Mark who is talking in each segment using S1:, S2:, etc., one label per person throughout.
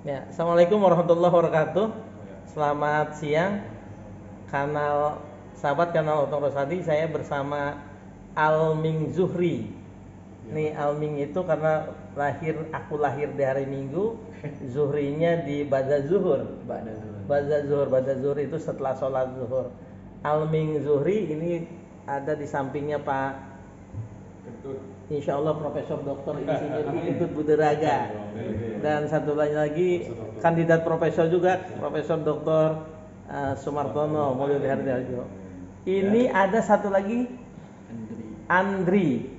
S1: Ya, Assalamualaikum warahmatullahi wabarakatuh. Selamat siang, sahabat kanal Otong Rosadi. Saya bersama Alming Zuhri. Nih Alming itu karena aku lahir di hari Minggu, Zuhrinya di Ba'da Zuhur. Ba'da Zuhur itu setelah sholat zuhur. Alming Zuhri ini ada di sampingnya Pak. Insya Allah Profesor Doktor Insinyur Ikut Buderaga. Dan satu lagi kandidat profesor juga, Profesor Doktor Sumartono Mulyo Harjo. Ini ada satu lagi Andri.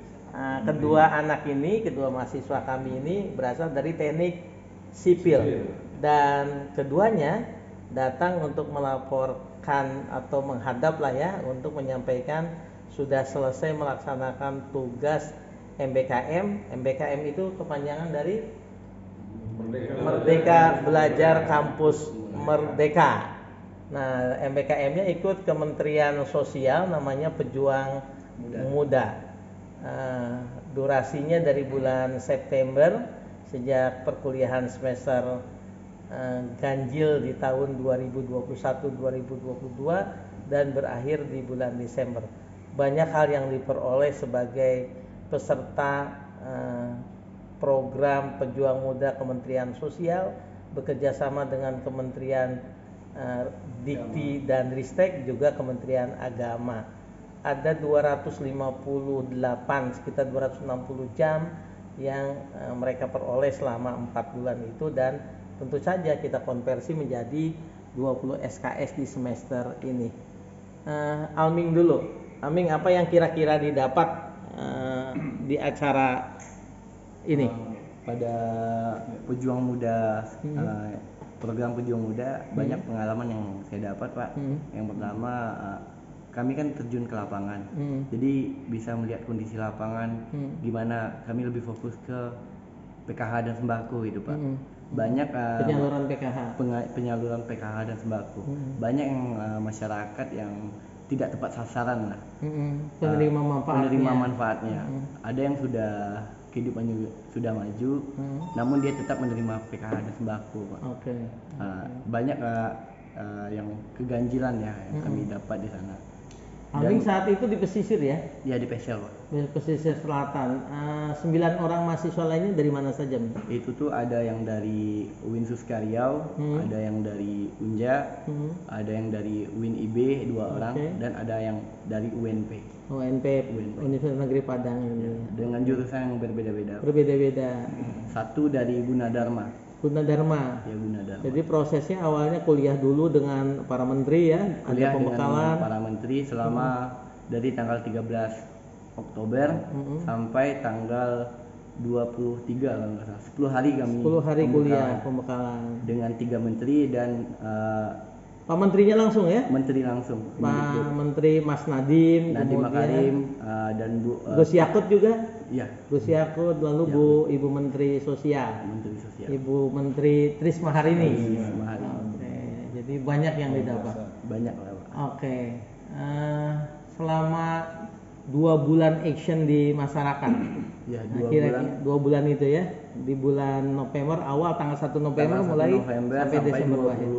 S1: Kedua anak ini, kedua mahasiswa kami ini berasal dari teknik sipil dan keduanya datang untuk melaporkan atau menghadap lah ya untuk menyampaikan sudah selesai melaksanakan tugas MBKM. MBKM itu kepanjangan dari Merdeka Belajar Kampus Merdeka. Nah, MBKM-nya ikut Kementerian Sosial, namanya Pejuang Muda. Durasinya dari bulan September sejak perkuliahan semester ganjil di tahun 2021-2022 dan berakhir di bulan Desember. Banyak hal yang diperoleh sebagai peserta program Pejuang Muda Kementerian Sosial bekerjasama dengan Kementerian Dikti dan Ristek juga Kementerian Agama. Ada 258 sekitar 260 jam yang mereka peroleh selama 4 bulan itu dan tentu saja kita konversi menjadi 20 SKS di semester ini. Alming dulu. Alming, apa yang kira-kira didapat di acara ini?
S2: Pada Pejuang Muda, program Pejuang Muda banyak pengalaman yang saya dapat, Pak. Yang pertama, kami kan terjun ke lapangan, jadi bisa melihat kondisi lapangan, gimana kami lebih fokus ke PKH dan sembako itu, Pak. Banyak penyaluran PKH dan sembako. Banyak yang masyarakat yang tidak tepat sasaran lah, penerima manfaatnya. Ada yang sudah kehidupannya sudah maju, namun dia tetap menerima PKH dan sembako, Pak. Banyak yang keganjilan ya yang kami dapat di sana.
S1: Alming saat itu di pesisir ya?
S2: Ya, di Pesel, Pak.
S1: Di pesisir selatan. 9 orang mahasiswa lainnya dari mana saja?
S2: Itu tuh ada yang dari UIN Suskaryau, ada yang dari Unja, ada yang dari UIN IB 2 orang, dan ada yang dari UNP.
S1: UNP. Universitas Negeri Padang ini.
S2: Dengan jurusan yang berbeda-beda. Satu dari Gunadarma.
S1: Ya, Gunadarma. Jadi prosesnya awalnya kuliah dulu dengan para menteri ya,
S2: kuliah ada pembekalan dengan para menteri selama dari tanggal 13 Oktober sampai tanggal 23 kalau nggak salah. 10 hari kami.
S1: 10 hari kuliah pembekalan
S2: dengan 3 menteri dan
S1: Pak Menterinya langsung ya?
S2: Menteri langsung.
S1: Pak Menteri Mas Nadiem
S2: Makarim dan
S1: Gus Yakut juga?
S2: Iya.
S1: Gus Yakut, lalu Ibu Menteri Sosial. Ibu Menteri Trisma Harini. Jadi banyak yang didapat.
S2: Banyak lah, Pak.
S1: Selama 2 bulan action di masyarakat.
S2: Ya, 2 bulan.
S1: 2 bulan itu ya. Di bulan November awal tanggal 1 November mulai sampai Desember berakhir.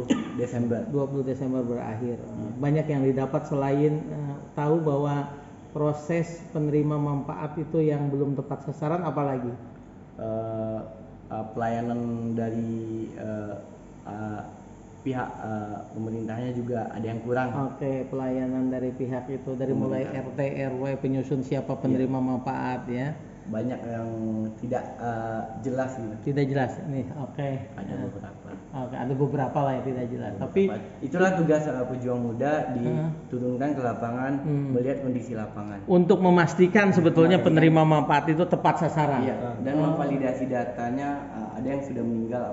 S1: 20 Desember berakhir. Banyak yang didapat selain tahu bahwa proses penerima manfaat itu yang belum tepat sasaran, apalagi
S2: pelayanan dari pihak pemerintahnya juga ada yang kurang.
S1: Pelayanan dari pihak itu dari mulai RT RW penyusun siapa penerima manfaat ya.
S2: Banyak yang tidak jelas gitu.
S1: Tidak jelas nih.
S2: Ada beberapa.
S1: Ada beberapa lah yang tidak jelas. Tapi
S2: itulah tugas pejuang muda, diturunkan ke lapangan, melihat kondisi lapangan.
S1: Untuk memastikan sebetulnya penerima manfaat itu tepat sasaran.
S2: Iya. Dan memvalidasi datanya, ada yang sudah meninggal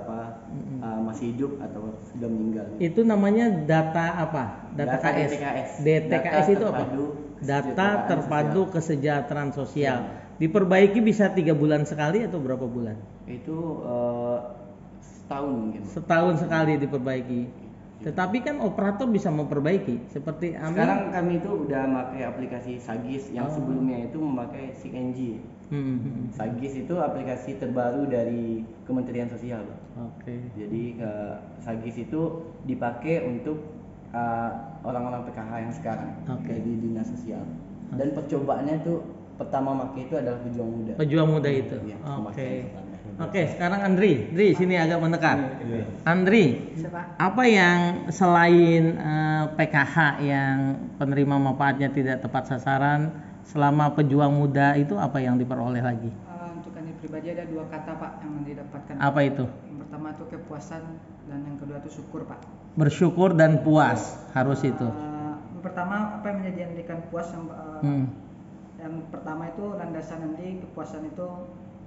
S2: masih hidup atau sudah meninggal.
S1: Itu namanya data apa? Data KS. DTKS itu apa? Data terpadu kesejahteraan sosial. Diperbaiki bisa 3 bulan sekali atau berapa bulan?
S2: Itu setahun mungkin.
S1: Setahun sekali diperbaiki. Tetapi kan operator bisa memperbaiki seperti
S2: Sekarang kami itu udah pakai aplikasi Sagis yang sebelumnya itu memakai SIGNG. Sagis itu aplikasi terbaru dari Kementerian Sosial, Pak. Jadi Sagis itu dipakai untuk orang-orang PKH yang sekarang di dinas sosial. Dan percobaannya tuh pertama pakai itu adalah pejuang muda.
S1: Pejuang muda itu.
S2: Ya,
S1: Oke, sekarang Andri sini agak mendekat. Andri, apa yang selain PKH yang penerima manfaatnya tidak tepat sasaran, selama pejuang muda itu apa yang diperoleh lagi?
S3: Untuk Andri pribadi ada 2 kata Pak yang didapatkan.
S1: Apa itu?
S3: Yang pertama itu kepuasan dan yang kedua itu syukur Pak.
S1: Bersyukur dan puas harus itu.
S3: Yang pertama apa yang menjadikan puas yang pertama itu landasan nanti kepuasan itu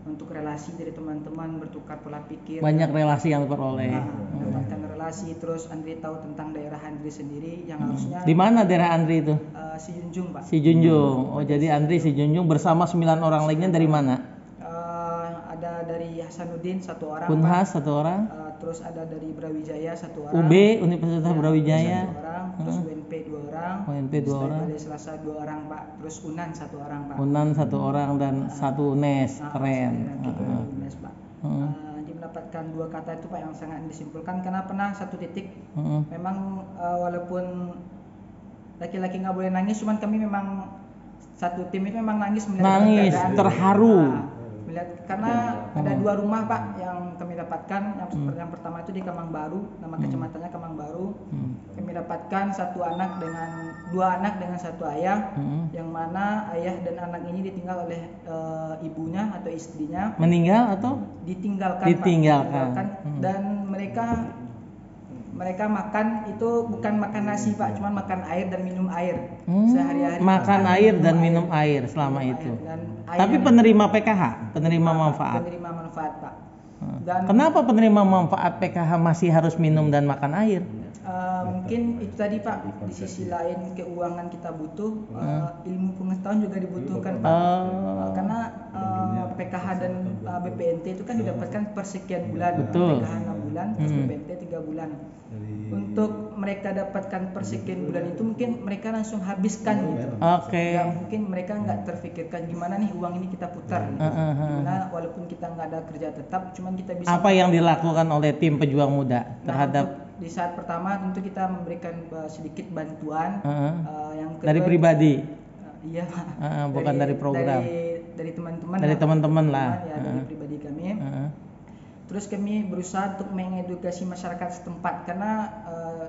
S3: untuk relasi dari teman-teman, bertukar pola pikir.
S1: Banyak relasi yang diperoleh.
S3: Mendapatkan relasi, terus Andri tahu tentang daerah Andri sendiri yang harusnya.
S1: Di mana daerah Andri itu?
S3: Si Junjung Pak.
S1: Si Junjung. Oh jadi Andri si Junjung bersama 9 orang lainnya dari mana?
S3: Ada dari Hasanuddin 1 orang.
S1: Unhas 1 orang.
S3: Terus ada dari Brawijaya 1 orang.
S1: UB Universitas Brawijaya
S3: 1 orang. Terus UNP 2 orang.
S1: UNP 2 orang.
S3: Balai Selasa 2 orang Pak. Terus Unan 1 orang Pak.
S1: Unan 1 orang dan 1 UNES. Keren.
S3: UNES Pak. Jadi mendapatkan 2 kata itu Pak yang sangat disimpulkan karena pernah satu titik memang walaupun laki-laki nggak boleh nangis, cuman kami memang satu tim itu memang nangis
S1: terharu.
S3: Karena ada 2 rumah Pak yang kami dapatkan. Yang pertama itu di Kemang Baru, nama kecamatannya Kemang Baru. Kami dapatkan 2 anak dengan 1 ayah, yang mana ayah dan anak ini ditinggal oleh ibunya atau istrinya.
S1: Meninggal atau
S3: ditinggalkan. Dan mereka makan itu bukan makan nasi Pak, cuma makan air dan minum air sehari-hari.
S1: Makan air dan minum air selama itu. Tapi penerima PKH, penerima manfaat.
S3: Penerima manfaat Pak.
S1: Dan kenapa penerima manfaat PKH masih harus minum dan makan air?
S3: Mungkin itu tadi Pak, di sisi lain keuangan kita butuh, ilmu pengetahuan juga dibutuhkan Pak. Karena PKH dan BPNT itu kan didapatkan per sekian bulan.
S1: Betul.
S3: PKH 6 bulan, terus BPNT 3 bulan. Untuk mereka dapatkan per sekian bulan itu mungkin mereka langsung habiskan gitu. Ya, mungkin mereka nggak terfikirkan gimana nih uang ini kita putar. Gimana walaupun kita nggak ada kerja tetap, cuman kita bisa.
S1: Apa yang dilakukan oleh tim pejuang muda terhadap?
S3: Di saat pertama tentu kita memberikan sedikit bantuan. Yang kedua,
S1: dari pribadi.
S3: Iya Pak.
S1: Bukan dari program.
S3: Dari teman-teman.
S1: Dari teman-teman lah.
S3: Ya, dari pribadi kami. Terus kami berusaha untuk mengedukasi masyarakat setempat karena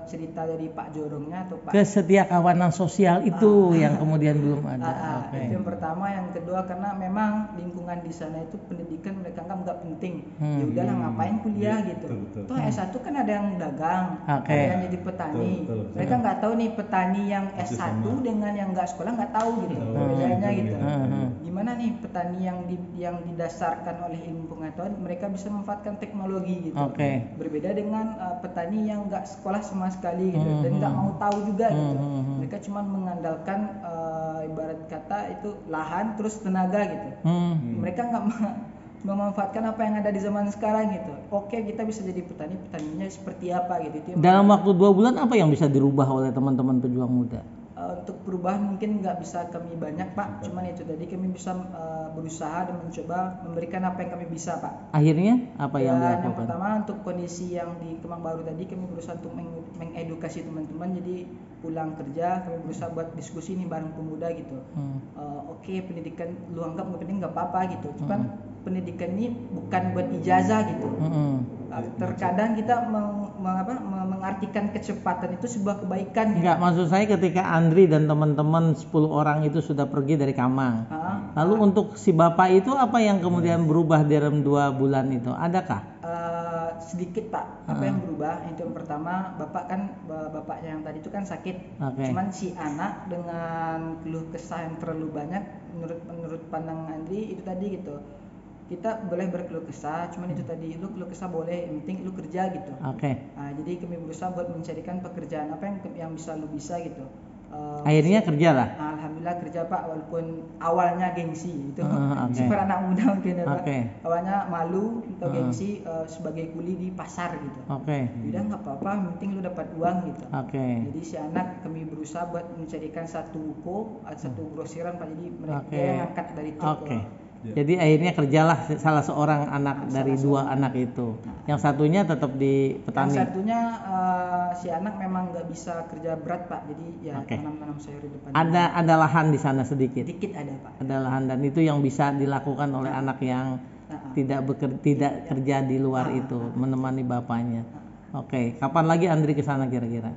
S3: cerita dari Pak Jorongnya atau Pak
S1: kesetiakawanan sosial itu yang kemudian belum ada.
S3: Itu yang pertama. Yang kedua karena memang lingkungan di sana itu pendidikan mereka nggak penting. Ya udahlah ngapain kuliah gitu. Toh S1 kan ada yang dagang, ada yang jadi petani. Mereka nggak tahu nih petani yang S1 dengan yang nggak sekolah nggak tahu gitu bedanya gitu. Gimana nih petani yang didasarkan oleh ilmu pengetahuan mereka bisa memanfaatkan teknologi gitu. Berbeda dengan petani yang nggak sekolah sama sekali gitu dan nggak mau tahu juga gitu. Mereka cuma mengandalkan ibarat kata itu lahan terus tenaga gitu. Mereka nggak memanfaatkan apa yang ada di zaman sekarang gitu. Kita bisa jadi petaninya seperti apa gitu. Itu
S1: dalam waktu 2 bulan apa yang bisa dirubah oleh teman-teman pejuang muda?
S3: Untuk perubahan mungkin nggak bisa kami banyak Pak, cuman itu tadi kami bisa berusaha dan mencoba memberikan apa yang kami bisa Pak.
S1: Akhirnya apa yang dilakukan?
S3: Yang pertama untuk kondisi yang di Kemang Baru tadi kami berusaha untuk mengedukasi teman-teman, jadi pulang kerja kami berusaha buat diskusi nih bareng pemuda gitu. Pendidikan lu anggap nggak penting nggak apa-apa gitu, cuman pendidikan ini bukan buat ijazah gitu. Terkadang kita mengartikan kecepatan itu sebuah kebaikan.
S1: Enggak, maksud saya ketika Andri dan teman-teman 10 orang itu sudah pergi dari Kamang. Lalu untuk si Bapak itu apa yang kemudian berubah dalam 2 bulan itu? Adakah?
S3: Sedikit Pak. Apa yang berubah? Itu yang pertama, bapaknya yang tadi itu kan sakit. Cuman si anak dengan keluh kesah yang terlalu banyak menurut pandang Andri itu tadi gitu. Kita boleh berkeluh kesah, cuman itu tadi lu keluh kesah boleh, yang penting lu kerja gitu. Jadi kami berusaha buat mencarikan pekerjaan apa yang bisa lu bisa gitu.
S1: Akhirnya kerja lah.
S3: Alhamdulillah kerja Pak, walaupun awalnya gengsi itu. Seperti anak muda mungkin ya Pak. Awalnya malu atau gengsi sebagai kuli di pasar gitu. Udah nggak apa-apa, yang penting lu dapat uang gitu. Jadi si anak kami berusaha buat mencarikan satu grosiran Pak, jadi mereka yang angkat dari toko.
S1: Jadi akhirnya kerjalah salah seorang anak dari dua anak itu. Yang satunya tetap di petani.
S3: Yang satunya si anak memang nggak bisa kerja berat Pak, jadi ya tanam-tanam sayur di depan.
S1: Ada lahan di sana sedikit.
S3: Sedikit ada Pak.
S1: Ada lahan, dan itu yang bisa dilakukan oleh anak yang tidak kerja di luar itu, menemani bapaknya. Oke, kapan lagi Andri ke sana kira-kira?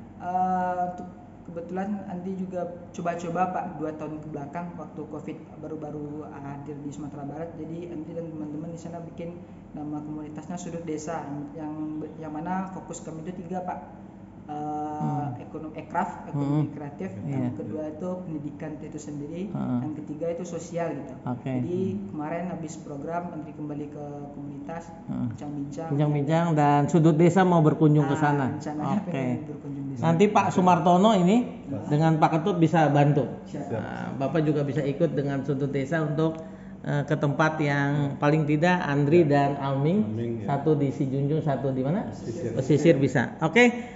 S3: Kebetulan Andi juga coba-coba Pak 2 tahun ke belakang waktu Covid baru-baru hadir di Sumatera Barat. Jadi Andi dan teman-teman di sana bikin nama komunitasnya Sudut Desa, yang mana fokus kami itu 3 Pak. Ekonomi kreatif, yang kedua itu pendidikan itu sendiri, yang ketiga itu sosial gitu. Jadi kemarin habis program Andi kembali ke komunitas,
S1: bincang-bincang dan Sudut Desa mau berkunjung ke sana. Nanti Pak Sumartono ini dengan Pak Ketut bisa bantu. Bapak juga bisa ikut dengan Sudut Desa untuk ke tempat yang paling tidak Andri dan Alming, satu di Sijunjung, satu di mana? Pesisir bisa. Oke.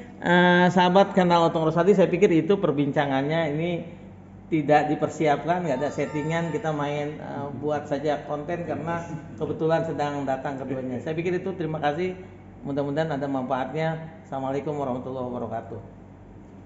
S1: Sahabat kanal Otong Rosadi, saya pikir itu perbincangannya. Ini tidak dipersiapkan, nggak ada settingan, kita main buat saja konten karena kebetulan sedang datang keduanya. Saya pikir itu, terima kasih, mudah-mudahan ada manfaatnya. Assalamualaikum warahmatullahi wabarakatuh.